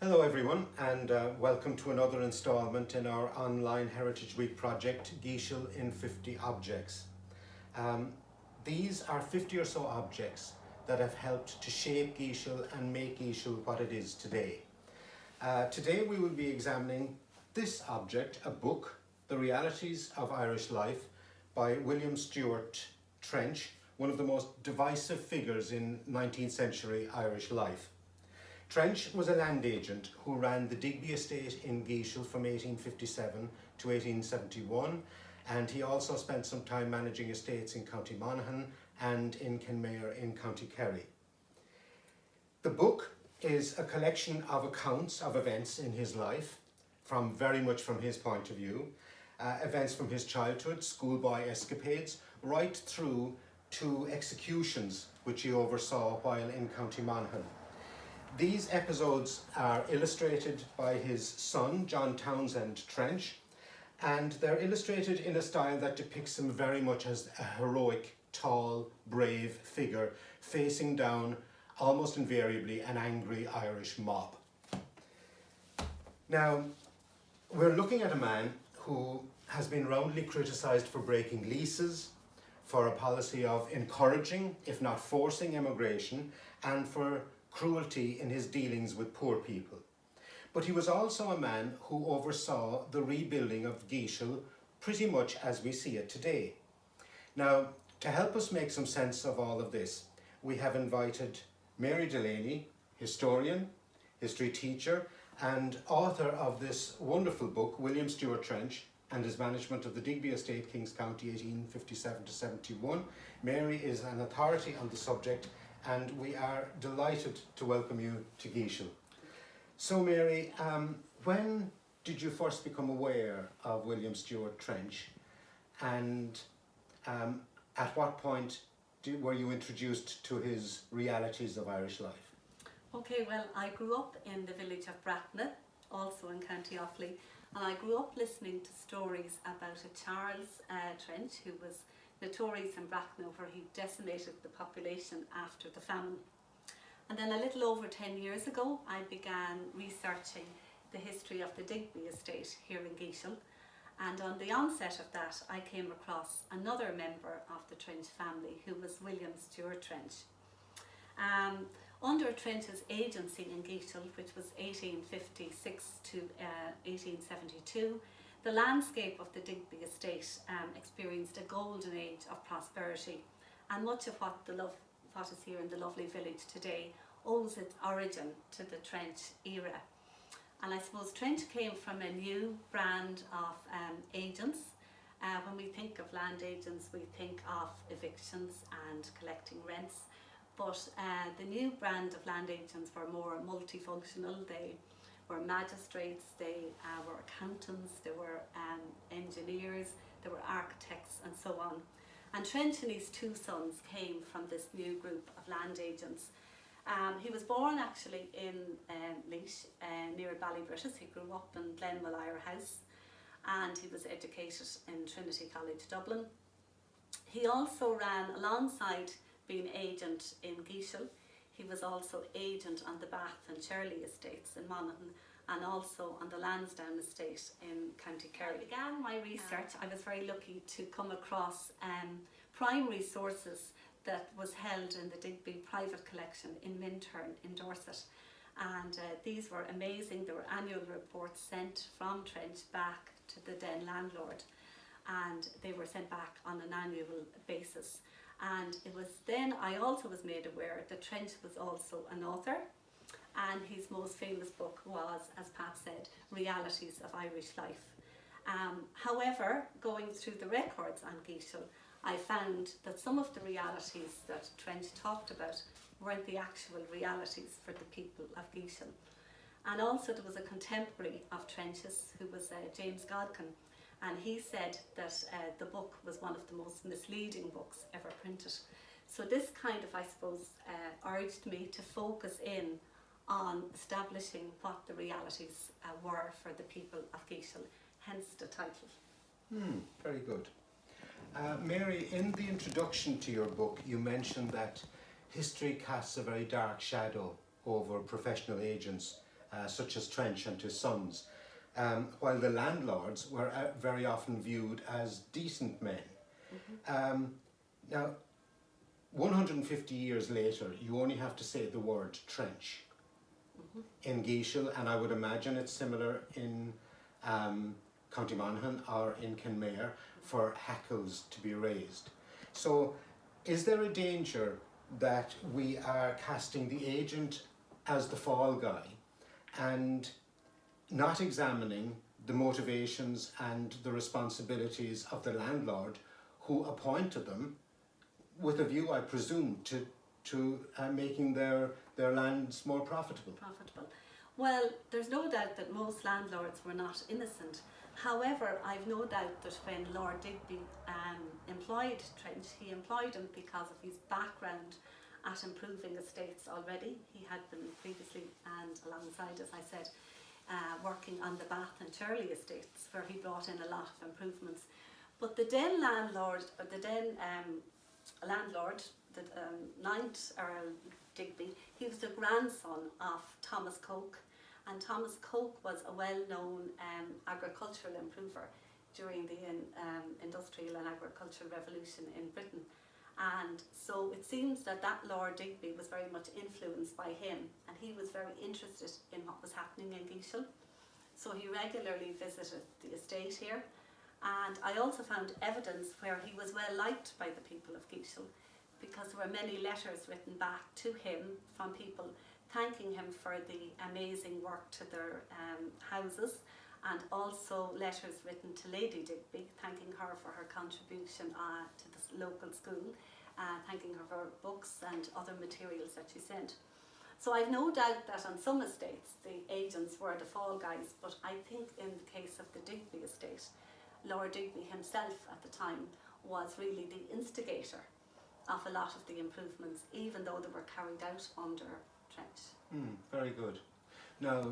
Hello everyone, and welcome to another instalment in our online Heritage Week project, Geashill in 50 Objects. These are 50 or so objects that have helped to shape Geashill and make Geashill what it is today. Today we will be examining this object, a book, The Realities of Irish Life by William Stuart Trench, one of the most divisive figures in 19th century Irish life. Trench was a land agent who ran the Digby estate in Geashill from 1857 to 1871, and he also spent some time managing estates in County Monaghan and in Kenmare in County Kerry. The book is a collection of accounts of events in his life, very much from his point of view, events from his childhood, schoolboy escapades, right through to executions which he oversaw while in County Monaghan. These episodes are illustrated by his son, John Townsend Trench, and they're illustrated in a style that depicts him very much as a heroic, tall, brave figure facing down, almost invariably, an angry Irish mob. Now, we're looking at a man who has been roundly criticised for breaking leases, for a policy of encouraging, if not forcing, immigration, and for cruelty in his dealings with poor people. But he was also a man who oversaw the rebuilding of Geashill pretty much as we see it today. Now, to help us make some sense of all of this, we have invited Mary Delaney, historian, history teacher, and author of this wonderful book, William Stuart Trench, and his management of the Digby estate, Kings County, 1857 to 71. Mary is an authority on the subject, and we are delighted to welcome you to Geashill. So Mary, when did you first become aware of William Stuart Trench, and at what point were you introduced to his realities of Irish life? Okay, well, I grew up in the village of Bracknell, also in County Offaly, and I grew up listening to stories about a Charles Trench who was notorious in Bracknell, where he decimated the population after the famine. And then a little over 10 years ago, I began researching the history of the Digby estate here in Geashill. And on the onset of that, I came across another member of the Trench family, who was William Stuart Trench. Under Trench's agency in Geashill, which was 1856 to 1872, the landscape of the Digby estate experienced a golden age of prosperity, and much of what is here in the lovely village today owes its origin to the Trench era. And I suppose Trench came from a new brand of agents. When we think of land agents, we think of evictions and collecting rents, but the new brand of land agents were more multifunctional. They were magistrates, they were accountants, they were engineers, they were architects, and so on. And Trench and his two sons came from this new group of land agents. He was born actually in Laois, near Ballybrittis. He grew up in Glenmalire House, and he was educated in Trinity College, Dublin. He also ran, alongside being agent in Geashill, he was also agent on the Bath and Shirley estates in Monaghan, and also on the Lansdowne estate in County Kerry. I began my research, I was very lucky to come across primary sources that was held in the Digby private collection in Minturn in Dorset. And these were amazing. There were annual reports sent from Trench back to the then landlord, and they were sent back on an annual basis. And it was then I also was made aware that Trench was also an author, and his most famous book was, as Pat said, Realities of Irish Life. However, going through the records on Geashill, I found that some of the realities that Trench talked about weren't the actual realities for the people of Geashill. And also there was a contemporary of Trench's, who was James Godkin, and he said that the book was one of the most misleading books ever printed. So this kind of, I suppose, urged me to focus in on establishing what the realities were for the people of Geashill, hence the title. Very good. Mary, in the introduction to your book, you mentioned that history casts a very dark shadow over professional agents such as Trench and his sons, while the landlords were very often viewed as decent men. Now, 150 years later, you only have to say the word Trench in Geashill, and I would imagine it's similar in County Monaghan or in Kenmare for hackles to be raised. So is there a danger that we are casting the agent as the fall guy and not examining the motivations and the responsibilities of the landlord who appointed them with a view, I presume, to making their lands more profitable? Well, there's no doubt that most landlords were not innocent. However, I've no doubt that when Lord Digby employed Trench, he employed him because of his background at improving estates already. He had been previously, and alongside, as I said, working on the Bath and Shirley estates, where he brought in a lot of improvements. But the then landlord, the ninth Earl Digby, he was the grandson of Thomas Coke, and Thomas Coke was a well-known agricultural improver during the industrial and agricultural revolution in Britain. And so it seems that Lord Digby was very much influenced by him, and he was very interested in what was happening in Geashill. So he regularly visited the estate here, and I also found evidence where he was well liked by the people of Geashill, because there were many letters written back to him from people thanking him for the amazing work to their houses, and also letters written to Lady Digby thanking her for her contribution to the local school, thanking her for books and other materials that she sent. So I've no doubt that on some estates the agents were the fall guys, but I think in the case of the Digby estate, Lord Digby himself at the time was really the instigator of a lot of the improvements, even though they were carried out under Trench. Very good. Now,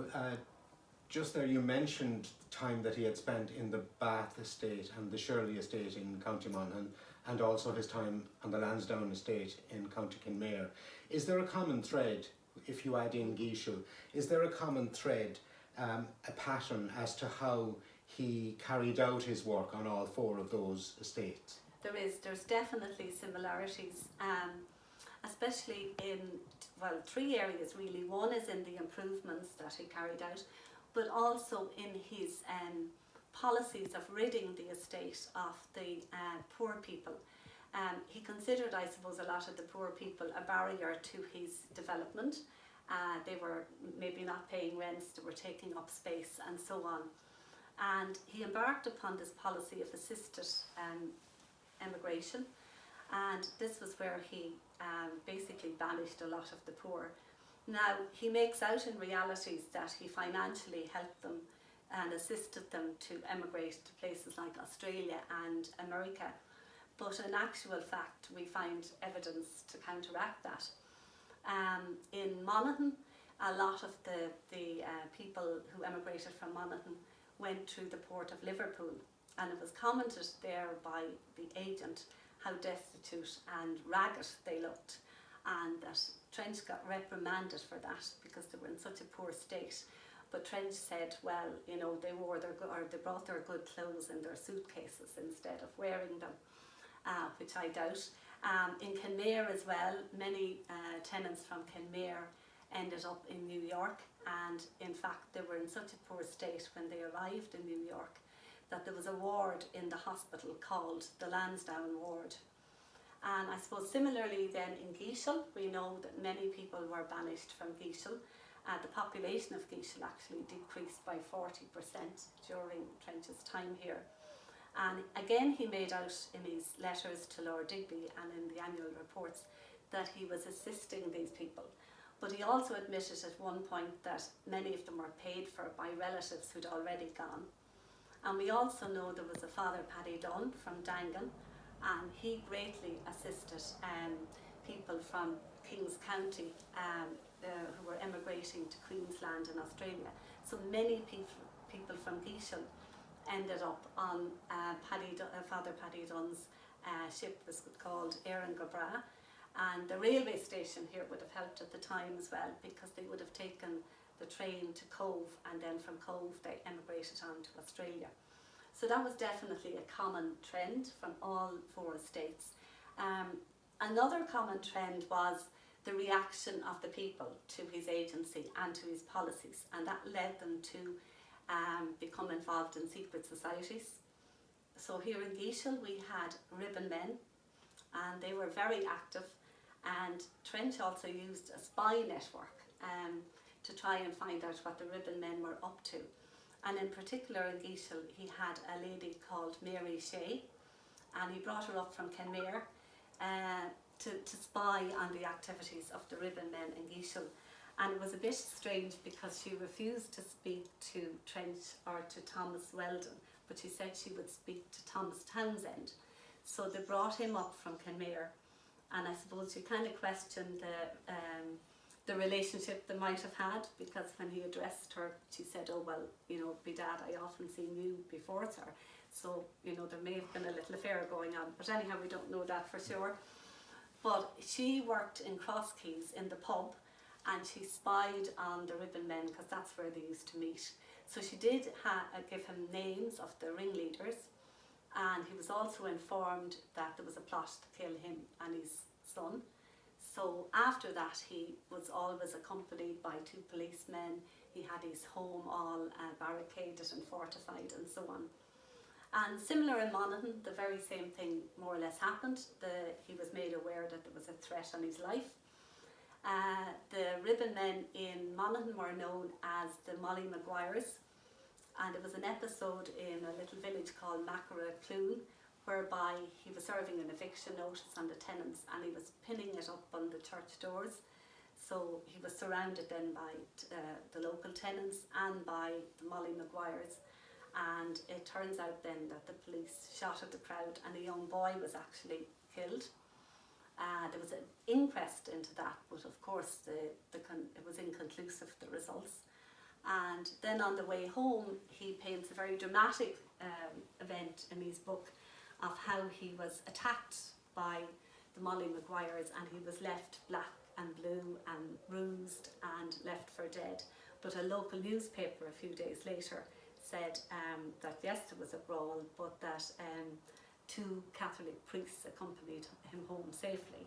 just there you mentioned the time that he had spent in the Bath estate and the Shirley estate in County Monaghan, and also his time on the Lansdowne estate in County Kenmare. Is there a common thread, if you add in Geashill, is there a common thread, a pattern as to how he carried out his work on all four of those estates? There's definitely similarities, especially in, well, three areas really. One is in the improvements that he carried out, but also in his policies of ridding the estate of the poor people. He considered, I suppose, a lot of the poor people a barrier to his development. They were maybe not paying rents, they were taking up space and so on. And he embarked upon this policy of assisted emigration, and this was where he basically banished a lot of the poor. Now, he makes out in realities that he financially helped them and assisted them to emigrate to places like Australia and America, but in actual fact we find evidence to counteract that. In Monaghan, a lot of the people who emigrated from Monaghan went through the port of Liverpool, and it was commented there by the agent how destitute and ragged they looked, and that Trench got reprimanded for that because they were in such a poor state. But Trench said, well, you know, they brought their good clothes in their suitcases instead of wearing them, which I doubt. In Kenmare as well, many tenants from Kenmare ended up in New York, and in fact they were in such a poor state when they arrived in New York that there was a ward in the hospital called the Lansdowne ward. And I suppose similarly then in Geashill, we know that many people were banished from Geashill. The population of Geashill actually decreased by 40% during Trench's time here. And again, he made out in his letters to Lord Digby and in the annual reports that he was assisting these people. But he also admitted at one point that many of them were paid for by relatives who'd already gone. And we also know there was a Father Paddy Dunn from Dangan, and he greatly assisted people from Kings County who were emigrating to Queensland and Australia. So many people from Geashill ended up on Father Paddy Dunn's ship, was called Éireann go Bragh, and the railway station here would have helped at the time as well, because they would have taken the train to Cove, and then from Cove they emigrated on to Australia. So that was definitely a common trend from all 4 estates. Another common trend was the reaction of the people to his agency and to his policies, and that led them to become involved in secret societies. So here in Geashill we had ribbon men, and they were very active, and Trench also used a spy network to try and find out what the ribbon men were up to. And in particular in Geashill he had a lady called Mary Delaney, and he brought her up from Kenmare to spy on the activities of the ribbon men in Geashill. And it was a bit strange because she refused to speak to Trench or to Thomas Weldon, but she said she would speak to Thomas Townsend. So they brought him up from Kenmare, and I suppose you kind of questioned the relationship they might have had, because when he addressed her she said, oh well, you know, bedad, I often seen you before, sir. So, you know, there may have been a little affair going on, but anyhow we don't know that for sure. But she worked in Crosskeys in the pub, and she spied on the ribbon men because that's where they used to meet. So she did give him names of the ringleaders, and he was also informed that there was a plot to kill him and his son. So after that he was always accompanied by 2 policemen. He had his home all barricaded and fortified and so on. And similar in Monaghan, the very same thing more or less happened. He was made aware that there was a threat on his life. The ribbon men in Monaghan were known as the Molly Maguires, and it was an episode in a little village called Macra, whereby he was serving an eviction notice on the tenants, and he was pinning it up on the church doors. So he was surrounded then by the local tenants and by the Molly Maguires, and it turns out then that the police shot at the crowd and a young boy was actually killed. There was an inquest into that, but of course it was inconclusive, the results. And then on the way home he paints a very dramatic event in his book of how he was attacked by the Molly Maguires, and he was left black and blue and bruised and left for dead. But a local newspaper a few days later said that yes, there was a brawl, but that 2 Catholic priests accompanied him home safely,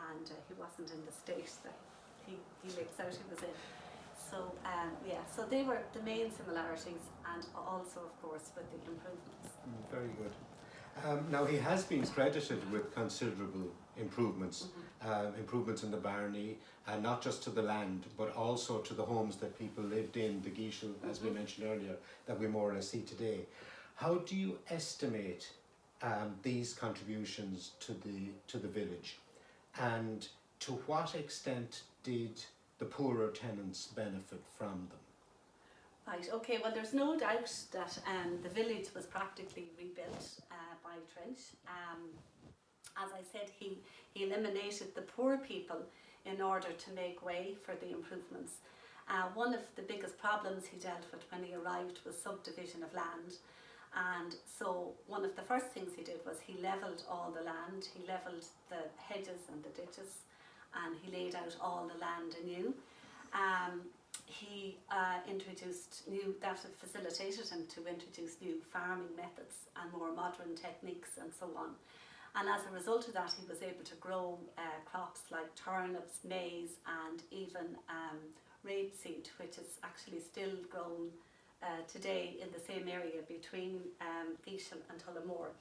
and he wasn't in the state that he makes out he was in. So yeah, so they were the main similarities, and also of course with the improvements. Very good. Now he has been credited with considerable improvements, improvements in the barony, and not just to the land, but also to the homes that people lived in, the Geashill, as we mentioned earlier, that we more or less see today. How do you estimate these contributions to the village, and to what extent did the poorer tenants benefit from them? Right, okay, well there's no doubt that the village was practically rebuilt by Trench. As I said, he eliminated the poor people in order to make way for the improvements. One of the biggest problems he dealt with when he arrived was subdivision of land. And so one of the first things he did was he levelled all the land, he levelled the hedges and the ditches, and he laid out all the land anew. He that facilitated him to introduce new farming methods and more modern techniques and so on. And as a result of that, he was able to grow crops like turnips, maize, and even rapeseed, which is actually still grown today in the same area between Geashill and Tullamore.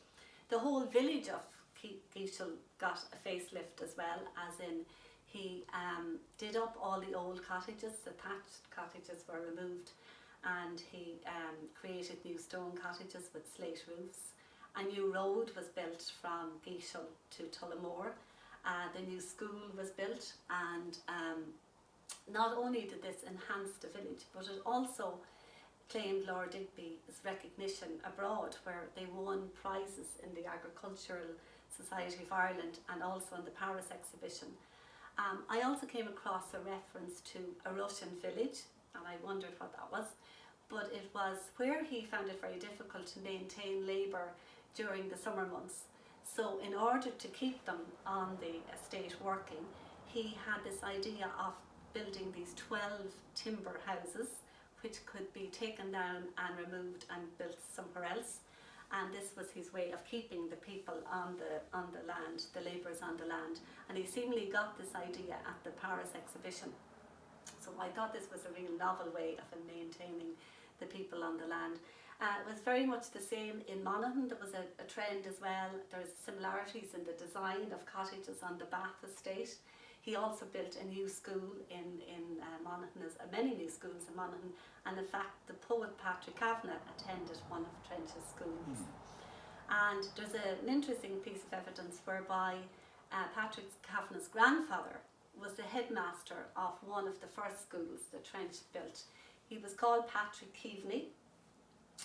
The whole village of Geashill got a facelift as well, as in he did up all the old cottages. The thatched cottages were removed, and he created new stone cottages with slate roofs. A new road was built from Geashill to Tullamore. The new school was built, and not only did this enhance the village, but it also claimed Lord Digby's recognition abroad, where they won prizes in the Agricultural Society of Ireland and also in the Paris exhibition. I also came across a reference to a Russian village, and I wondered what that was, but it was where he found it very difficult to maintain labour during the summer months. So in order to keep them on the estate working, he had this idea of building these 12 timber houses which could be taken down and removed and built somewhere else. And this was his way of keeping the people on the land, the labourers on the land. And he seemingly got this idea at the Paris exhibition. So I thought this was a real novel way of maintaining the people on the land. It was very much the same in Monaghan. There was a trend as well. There's similarities in the design of cottages on the Bath estate. He also built a new school in Monaghan, many new schools in Monaghan, and in fact the poet Patrick Kavanagh attended one of Trench's schools. And there's an interesting piece of evidence whereby Patrick Kavanagh's grandfather was the headmaster of one of the first schools that Trench built. He was called Patrick Keaveney,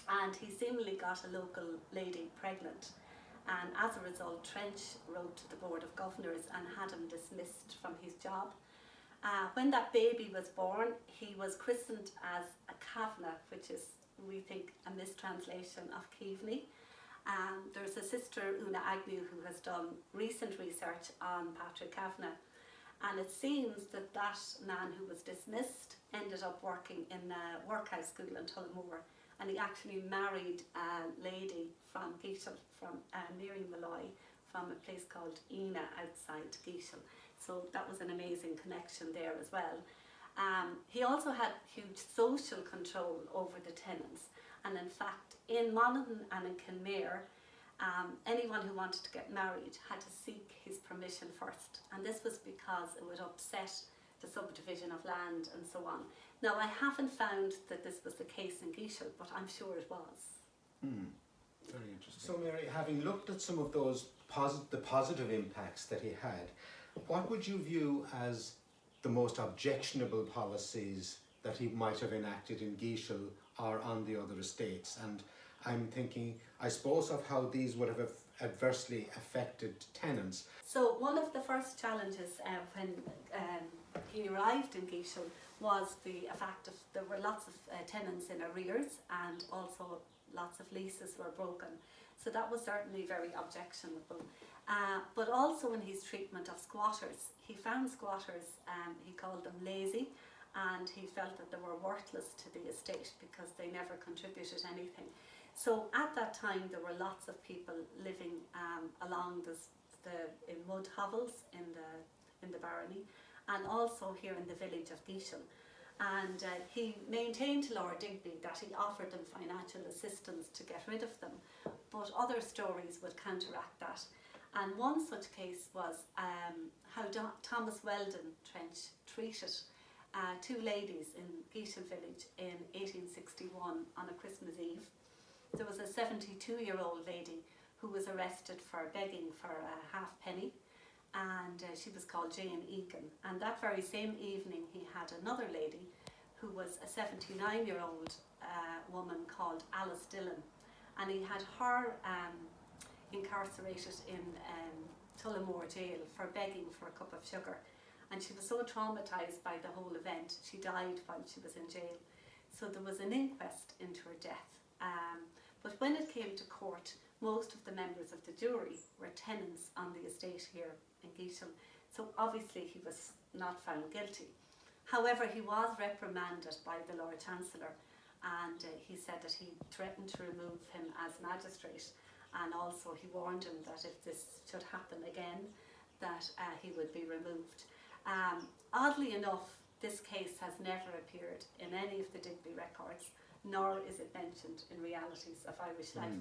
and he seemingly got a local lady pregnant. And as a result, Trench wrote to the Board of Governors and had him dismissed from his job. When that baby was born, he was christened as a Kavanagh, which is, we think, a mistranslation of Keaveney. There's a sister, Una Agnew, who has done recent research on Patrick Kavanagh, and it seems that that man who was dismissed ended up working in a workhouse school in Tullamore, and he actually married a lady from Geashill, from Mary Delaney, from a place called Ena outside Geashill. So that was an amazing connection there as well. He also had huge social control over the tenants, and in fact in Monaghan and in Kenmare, anyone who wanted to get married had to seek his permission first, and this was because it would upset the subdivision of land and so on. Now, I haven't found that this was the case in Geashill, but I'm sure it was. Very interesting. So Mary, having looked at some of those the positive impacts that he had, what would you view as the most objectionable policies that he might have enacted in Geashill or on the other estates? And I'm thinking, I suppose, of how these would have adversely affected tenants. So one of the first challenges when he arrived in Geashill was the fact that there were lots of tenants in arrears, and also lots of leases were broken. So that was certainly very objectionable. But also in his treatment of squatters, he found squatters, he called them lazy, and he felt that they were worthless to the estate because they never contributed anything. So at that time there were lots of people living along in mud hovels in the barony, and also here in the village of Geashill. And he maintained to Lord Digby that he offered them financial assistance to get rid of them, but other stories would counteract that. And one such case was how Thomas Weldon Trench treated two ladies in Geashill village in 1861 on a Christmas Eve. There was a 72-year-old lady who was arrested for begging for a halfpenny, and she was called Jane Egan. And that very same evening he had another lady who was a 79-year-old woman called Alice Dillon, and he had her incarcerated in Tullamore jail for begging for a cup of sugar. And she was so traumatised by the whole event, she died while she was in jail. So there was an inquest into her death. But when it came to court, most of the members of the jury were tenants on the estate here in Geashill. So obviously he was not found guilty. However, he was reprimanded by the Lord Chancellor, and he said that he threatened to remove him as magistrate, and also he warned him that if this should happen again, that he would be removed. Oddly enough, this case has never appeared in any of the Digby records, nor is it mentioned in Realities of Irish Life.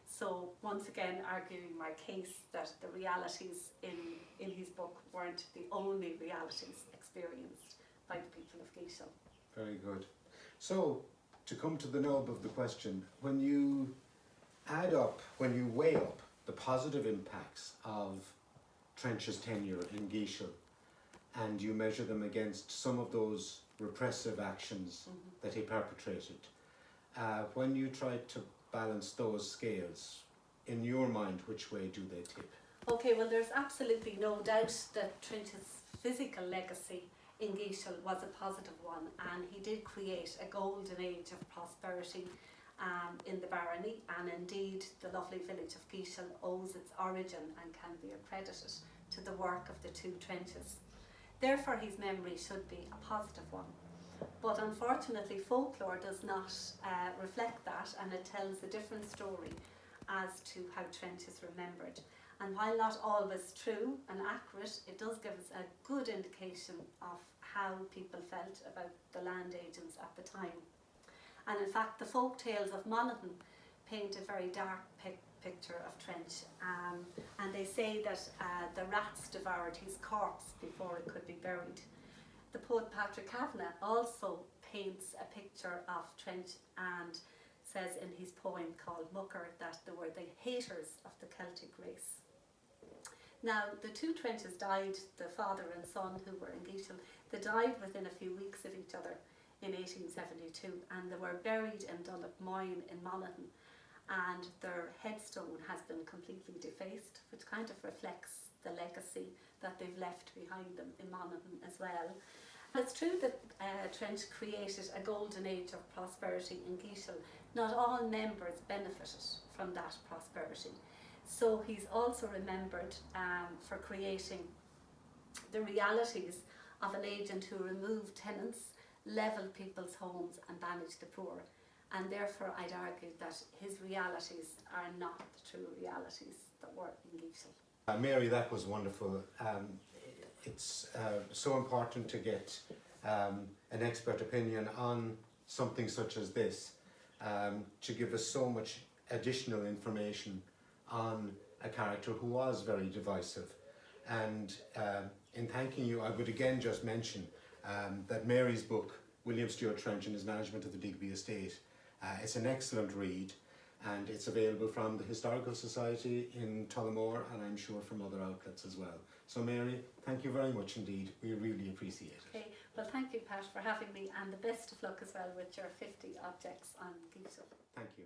So once again arguing my case that the realities in his book weren't the only realities experienced by the people of Geashill. Very good. So to come to the nub of the question, when you weigh up the positive impacts of Trench's tenure in Geashill, and you measure them against some of those repressive actions that he perpetrated, when you try to balance those scales, in your mind, which way do they tip? Okay, well, there's absolutely no doubt that Trench's physical legacy in Geashill was a positive one, and he did create a golden age of prosperity in the barony, and indeed the lovely village of Geashill owes its origin and can be accredited to the work of the two Trenches. Therefore his memory should be a positive one. But unfortunately folklore does not reflect that, and it tells a different story as to how Trench is remembered. And while not always true and accurate, it does give us a good indication of how people felt about the land agents at the time. And in fact the folk tales of Monaghan paint a very dark picture of Trench, and they say that the rats devoured his corpse before it could be buried. The poet Patrick Kavanagh also paints a picture of Trench and says in his poem called Mucker that they were the haters of the Celtic race. Now the two Trenches died, the father and son who were in Geashill, they died within a few weeks of each other in 1872, and they were buried in Moyne in Monaghan, and their headstone has been completely defaced, which kind of reflects the legacy that they've left behind them in Monaghan as well. It's true that Trench created a golden age of prosperity in Geashill. Not all members benefited from that prosperity. So he's also remembered for creating the realities of an agent who removed tenants, levelled people's homes and banished the poor. And therefore I'd argue that his realities are not the true realities that were in Geashill. Mary, that was wonderful. It's so important to get an expert opinion on something such as this, to give us so much additional information on a character who was very divisive. And in thanking you, I would again just mention that Mary's book, William Stuart Trench and His Management of the Digby Estate, it's an excellent read, and it's available from the Historical Society in Tullamore, and I'm sure from other outlets as well. So Mary, thank you very much indeed. We really appreciate it. Okay, well thank you Pat for having me, and the best of luck as well with your 50 objects on Geashill. Thank you.